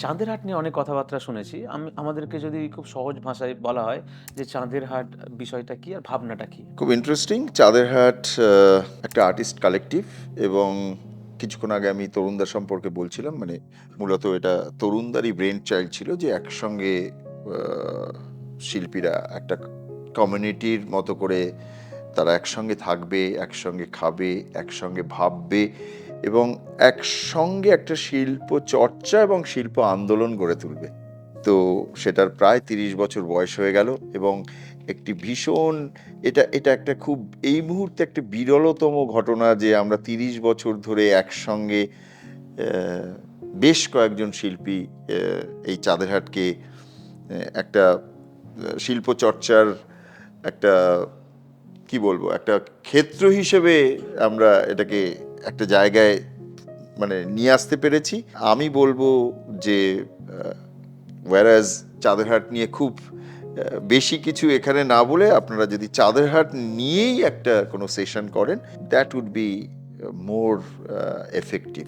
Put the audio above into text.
চাঁদের হাট নিয়ে অনেক কথাবার্তা শুনেছি। আমাদেরকে যদি খুব সহজ ভাষায় বলা হয় যে চাঁদের হাট বিষয়টা কি আর ভাবনাটা কি? খুব ইন্টারেস্টিং। চাঁদের হাট একটা আর্টিস্ট কালেকটিভ, এবং কিছুক্ষণ আগে আমি তরুণদার সম্পর্কে বলছিলাম, মানে মূলত এটা তরুণদারই ব্রেন চাইল্ড ছিল, যে একসঙ্গে শিল্পীরা একটা কমিউনিটির মতো করে তারা একসঙ্গে থাকবে, একসঙ্গে খাবে, একসঙ্গে ভাববে, এবং একসঙ্গে একটা শিল্প চর্চা এবং শিল্প আন্দোলন গড়ে তুলবে। তো সেটার প্রায় ৩০ বছর বয়স হয়ে গেল, এবং একটি ভীষণ, এটা এটা একটা খুব, এই মুহূর্তে একটা বিরলতম ঘটনা যে আমরা ৩০ বছর ধরে একসঙ্গে বেশ কয়েকজন শিল্পী এই চাঁদেরহাটকে একটা শিল্প চর্চার একটা, কি বলবো, একটা ক্ষেত্র হিসেবে আমরা এটাকে একটা জায়গায় মানে নিয়ে আসতে পেরেছি। আমি বলবো যে ওয়ারাজ চাঁদেরহাট নিয়ে খুব বেশি কিছু এখানে না বলে, আপনারা যদি চাঁদেরহাট নিয়েই একটা কোনো সেশন করেন, that would be more effective.